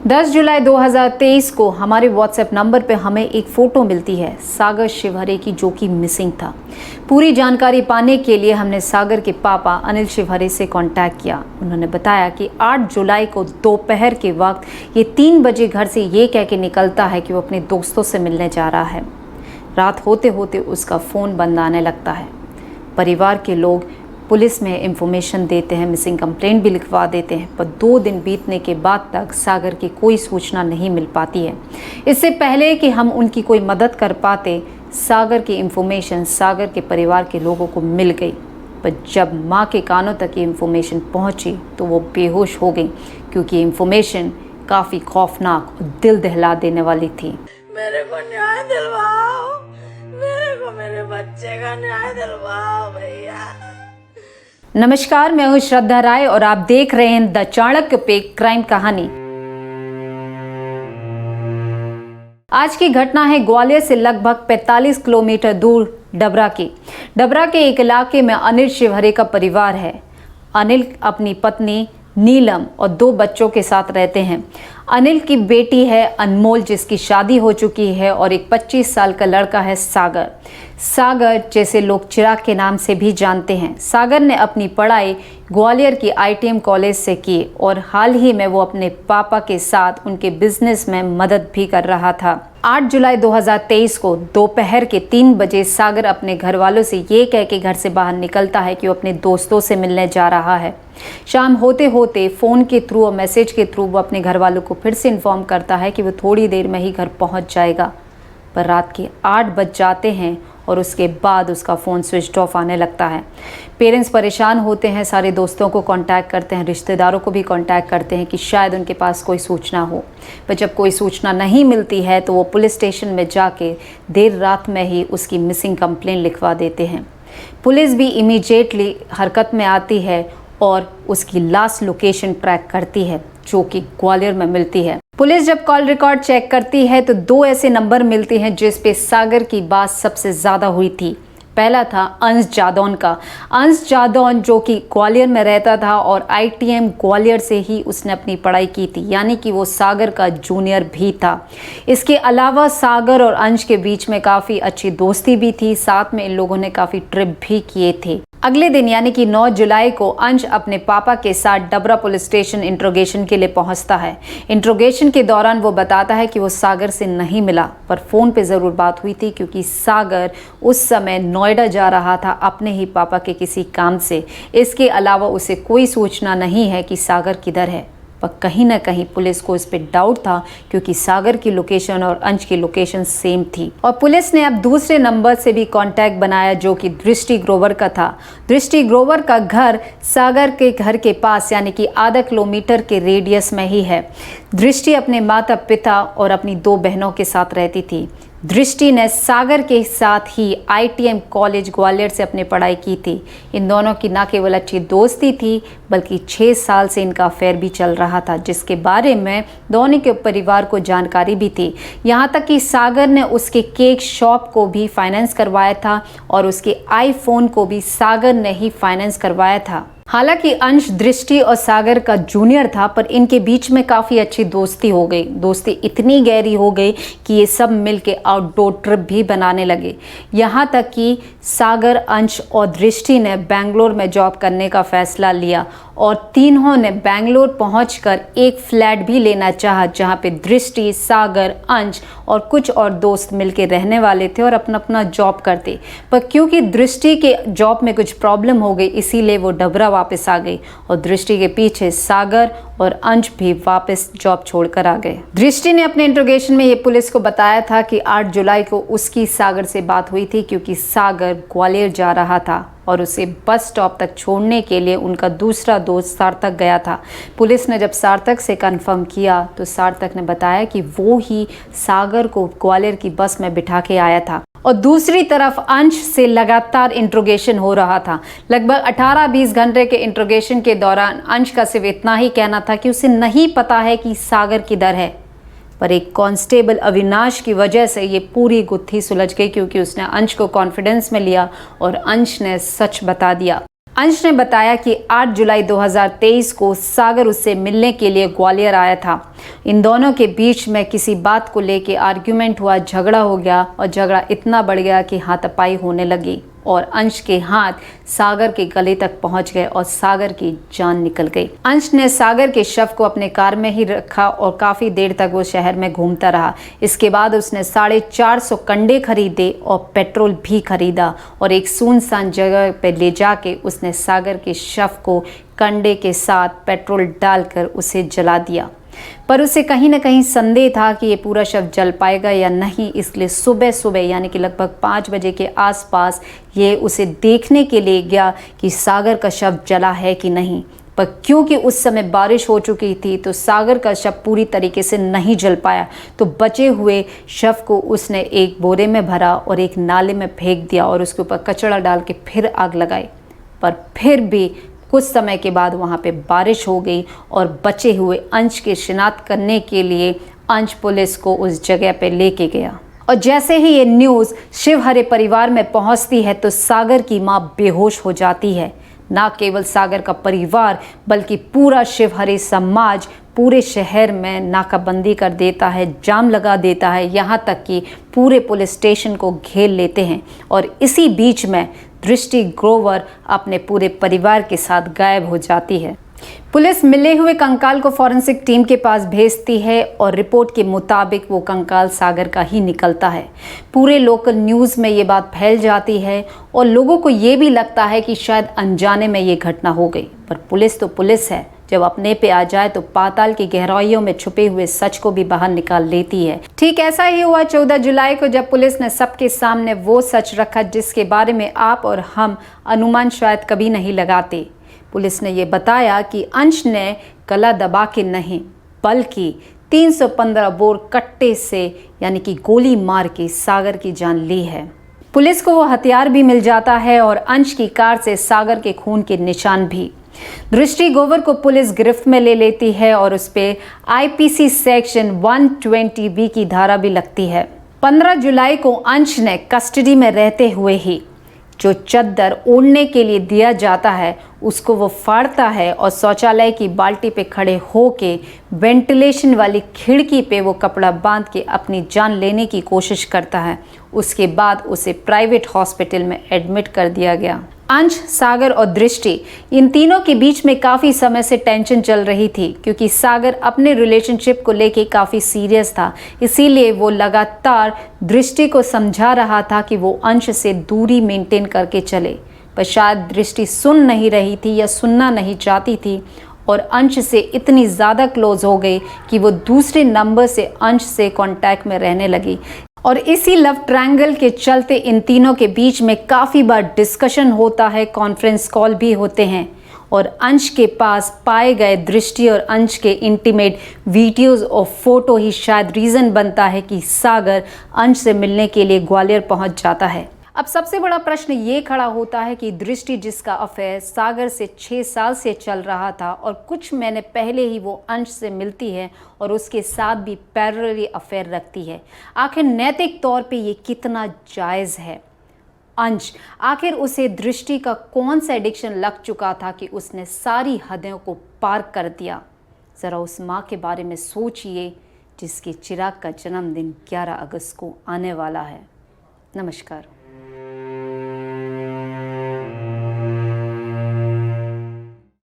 10 जुलाई 2023 को हमारे WhatsApp number पे हमें एक फ़ोटो मिलती है सागर शिवहरे की, जो कि मिसिंग था। पूरी जानकारी पाने के लिए हमने सागर के पापा अनिल शिवहरे से कांटेक्ट किया। उन्होंने बताया कि 8 जुलाई को दोपहर के वक्त ये 3 बजे घर से ये कह के निकलता है कि वो अपने दोस्तों से मिलने जा रहा है। रात होते होते उसका फ़ोन बंद आने लगता है। परिवार के लोग पुलिस में इंफॉर्मेशन देते हैं, मिसिंग कंप्लेंट भी लिखवा देते हैं, पर 2 दिन बीतने के बाद तक सागर की कोई सूचना नहीं मिल पाती है। इससे पहले कि हम उनकी कोई मदद कर पाते, सागर की इंफॉर्मेशन सागर के परिवार के लोगों को मिल गई। पर जब माँ के कानों तक ये इंफॉर्मेशन पहुँची तो वो बेहोश हो गई, क्योंकि इंफॉर्मेशन काफ़ी खौफनाक और दिल दहला देने वाली थी। मेरे को न्याय दिलवाओ, मेरे को मेरे बच्चे का न्याय दिलवाओ भैया। नमस्कार, मैं हूं श्रद्धा राय और आप देख रहे हैं द चाणक्य पे क्राइम कहानी। आज की घटना है ग्वालियर से लगभग 45 किलोमीटर दूर डबरा के एक इलाके में अनिल शिवहरे का परिवार है। अनिल अपनी पत्नी नीलम और 2 बच्चों के साथ रहते हैं। अनिल की बेटी है अनमोल, जिसकी शादी हो चुकी है, और एक 25 साल का लड़का है सागर। सागर जैसे लोग चिराग के नाम से भी जानते हैं। सागर ने अपनी पढ़ाई ग्वालियर की ITM कॉलेज से की और हाल ही में वो अपने पापा के साथ उनके बिजनेस में मदद भी कर रहा था। 8 जुलाई 2023 को दोपहर के 3 बजे सागर अपने घर वालों से ये कह के घर से बाहर निकलता है कि वो अपने दोस्तों से मिलने जा रहा है। शाम होते होते फ़ोन के थ्रू और मैसेज के थ्रू वो अपने घर वालों को फिर से इन्फॉर्म करता है कि वो थोड़ी देर में ही घर पहुंच जाएगा। पर रात के 8 बज जाते हैं और उसके बाद उसका फ़ोन स्विच ऑफ आने लगता है। पेरेंट्स परेशान होते हैं, सारे दोस्तों को कांटेक्ट करते हैं, रिश्तेदारों को भी कांटेक्ट करते हैं कि शायद उनके पास कोई सूचना हो। पर जब कोई सूचना नहीं मिलती है तो वो पुलिस स्टेशन में जाके देर रात में ही उसकी मिसिंग कंप्लेंट लिखवा देते हैं। पुलिस भी इमीडिएटली हरकत में आती है और उसकी लास्ट लोकेशन ट्रैक करती है, जो कि ग्वालियर में मिलती है। पुलिस जब कॉल रिकॉर्ड चेक करती है तो 2 ऐसे नंबर मिलते हैं जिस पे सागर की बात सबसे ज़्यादा हुई थी। पहला था अंश जादौन का। अंश जादौन जो कि ग्वालियर में रहता था और ITM ग्वालियर से ही उसने अपनी पढ़ाई की थी, यानी कि वो सागर का जूनियर भी था। इसके अलावा सागर और अंश के बीच में काफ़ी अच्छी दोस्ती भी थी, साथ में इन लोगों ने काफ़ी ट्रिप भी किए थे। अगले दिन यानी कि 9 जुलाई को अंश अपने पापा के साथ डबरा पुलिस स्टेशन इंट्रोगेशन के लिए पहुंचता है। इंट्रोगेशन के दौरान वो बताता है कि वो सागर से नहीं मिला, पर फ़ोन पे ज़रूर बात हुई थी, क्योंकि सागर उस समय नोएडा जा रहा था अपने ही पापा के किसी काम से। इसके अलावा उसे कोई सूचना नहीं है कि सागर किधर है। पर कहीं ना कहीं पुलिस को इस पे डाउट था, क्योंकि सागर की लोकेशन और अंश की लोकेशन सेम थी। और पुलिस ने अब दूसरे नंबर से भी कांटेक्ट बनाया, जो कि दृष्टि ग्रोवर का था। दृष्टि ग्रोवर का घर सागर के घर के पास यानी कि आधा किलोमीटर के रेडियस में ही है। दृष्टि अपने माता पिता और अपनी 2 बहनों के साथ रहती थी। दृष्टि ने सागर के साथ ही ITM कॉलेज ग्वालियर से अपनी पढ़ाई की थी। इन दोनों की न केवल अच्छी दोस्ती थी, बल्कि 6 साल से इनका अफेयर भी चल रहा था, जिसके बारे में दोनों के परिवार को जानकारी भी थी। यहाँ तक कि सागर ने उसके केक शॉप को भी फाइनेंस करवाया था और उसके iPhone को भी सागर ने ही फाइनेंस करवाया था। हालांकि अंश दृष्टि और सागर का जूनियर था, पर इनके बीच में काफ़ी अच्छी दोस्ती हो गई। दोस्ती इतनी गहरी हो गई कि ये सब मिलके आउटडोर ट्रिप भी बनाने लगे। यहाँ तक कि सागर, अंश और दृष्टि ने बेंगलोर में जॉब करने का फैसला लिया और तीनों ने बेंगलोर पहुंचकर एक फ्लैट भी लेना चाहा, जहां पे दृष्टि, सागर, अंश और कुछ और दोस्त मिलके रहने वाले थे और अपना अपना जॉब करते। पर क्योंकि दृष्टि के जॉब में कुछ प्रॉब्लम हो गई, इसीलिए वो डबरा वापस आ गई और दृष्टि के पीछे सागर और अंश भी वापस जॉब छोड़कर आ गए। दृष्टि ने अपने इंट्रोगेशन में ये पुलिस को बताया था कि 8 जुलाई को उसकी सागर से बात हुई थी, क्योंकि सागर ग्वालियर जा रहा था और उसे बस स्टॉप तक छोड़ने के लिए उनका दूसरा दोस्त सार्थक गया था। पुलिस ने जब सार्थक से कंफर्म किया तो सार्थक ने बताया कि वो ही सागर को ग्वालियर की बस में बिठा के आया था। और दूसरी तरफ अंश से लगातार इंट्रोगेशन हो रहा था। लगभग 18-20 घंटे के इंट्रोगेशन के दौरान अंश का सिर्फ इतना ही कहना था कि उसे नहीं पता है कि सागर किधर है। पर एक कांस्टेबल अविनाश की वजह से ये पूरी गुत्थी सुलझ गई, क्योंकि उसने अंश को कॉन्फिडेंस में लिया और अंश ने सच बता दिया। अंश ने बताया कि 8 जुलाई 2023 को सागर उससे मिलने के लिए ग्वालियर आया था। इन दोनों के बीच में किसी बात को लेकर आर्ग्यूमेंट हुआ, झगड़ा हो गया और झगड़ा इतना बढ़ गया कि हाथापाई होने लगी और अंश के हाथ सागर के गले तक पहुंच गए और सागर की जान निकल गई। अंश ने सागर के शव को अपने कार में ही रखा और काफ़ी देर तक वो शहर में घूमता रहा। इसके बाद उसने 450 कंडे खरीदे और पेट्रोल भी खरीदा और एक सुनसान जगह पर ले जाके उसने सागर के शव को कंडे के साथ पेट्रोल डालकर उसे जला दिया। पर उसे कहीं ना कहीं संदेह था कि ये पूरा शव जल पाएगा या नहीं, इसलिए सुबह सुबह यानी कि लगभग 5 बजे के आसपास ये उसे देखने के लिए गया कि सागर का शव जला है कि नहीं। पर क्योंकि उस समय बारिश हो चुकी थी तो सागर का शव पूरी तरीके से नहीं जल पाया, तो बचे हुए शव को उसने एक बोरे में भरा और एक नाले में फेंक दिया और उसके ऊपर कचड़ा डाल के फिर आग लगाई। पर फिर भी कुछ समय के बाद वहाँ पे बारिश हो गई और बचे हुए अंश की शिनाख्त करने के लिए अंश पुलिस को उस जगह पे लेके गया। और जैसे ही ये न्यूज़ शिवहरे परिवार में पहुँचती है तो सागर की माँ बेहोश हो जाती है। ना केवल सागर का परिवार बल्कि पूरा शिवहरे समाज पूरे शहर में नाकाबंदी कर देता है, जाम लगा देता है, यहाँ तक कि पूरे पुलिस स्टेशन को घेर लेते हैं। और इसी बीच में दृष्टि ग्रोवर अपने पूरे परिवार के साथ गायब हो जाती है। पुलिस मिले हुए कंकाल को फॉरेंसिक टीम के पास भेजती है और रिपोर्ट के मुताबिक वो कंकाल सागर का ही निकलता है। पूरे लोकल न्यूज़ में ये बात फैल जाती है और लोगों को ये भी लगता है कि शायद अनजाने में ये घटना हो गई। पर पुलिस तो पुलिस है, जब अपने पे आ जाए तो पाताल की गहराइयों में छुपे हुए सच को भी बाहर निकाल लेती है। ठीक ऐसा ही हुआ 14 जुलाई को, जब पुलिस ने सबके सामने वो सच रखा जिसके बारे में आप और हम अनुमान शायद कभी नहीं लगाते। पुलिस ने ये बताया कि अंश ने गला दबा के नहीं बल्कि 315 बोर कट्टे से यानी कि गोली मार के सागर की जान ली है। पुलिस को वो हथियार भी मिल जाता है और अंश की कार से सागर के खून के निशान भी। दृष्टि ग्रोवर को पुलिस गिरफ्त में ले लेती है और उस पर आईपीसी सेक्शन 120B की धारा भी लगती है। 15 जुलाई को अंश ने कस्टडी में रहते हुए ही जो चद्दर ओढ़ने के लिए दिया जाता है उसको वो फाड़ता है और शौचालय की बाल्टी पे खड़े होके वेंटिलेशन वाली खिड़की पे वो कपड़ा बांध के अपनी जान लेने की कोशिश करता है। उसके बाद उसे प्राइवेट हॉस्पिटल में एडमिट कर दिया गया। अंश, सागर और दृष्टि, इन तीनों के बीच में काफ़ी समय से टेंशन चल रही थी क्योंकि सागर अपने रिलेशनशिप को लेके काफ़ी सीरियस था। इसीलिए वो लगातार दृष्टि को समझा रहा था कि वो अंश से दूरी मेंटेन करके चले, पर शायद दृष्टि सुन नहीं रही थी या सुनना नहीं चाहती थी और अंश से इतनी ज़्यादा क्लोज हो गई कि वो दूसरे नंबर से अंश से कांटेक्ट में रहने लगी। और इसी लव ट्रायंगल के चलते इन तीनों के बीच में काफ़ी बार डिस्कशन होता है, कॉन्फ्रेंस कॉल भी होते हैं और अंश के पास पाए गए दृष्टि और अंश के इंटीमेट वीडियोस और फोटो ही शायद रीज़न बनता है कि सागर अंश से मिलने के लिए ग्वालियर पहुंच जाता है। अब सबसे बड़ा प्रश्न ये खड़ा होता है कि दृष्टि, जिसका अफेयर सागर से 6 साल से चल रहा था और कुछ महीने पहले ही वो अंश से मिलती है और उसके साथ भी पैरेलली अफेयर रखती है, आखिर नैतिक तौर पे ये कितना जायज़ है? अंश, आखिर उसे दृष्टि का कौन सा एडिक्शन लग चुका था कि उसने सारी हदों को पार कर दिया? ज़रा उस माँ के बारे में सोचिए जिसके चिराग का जन्मदिन 11 अगस्त को आने वाला है। नमस्कार।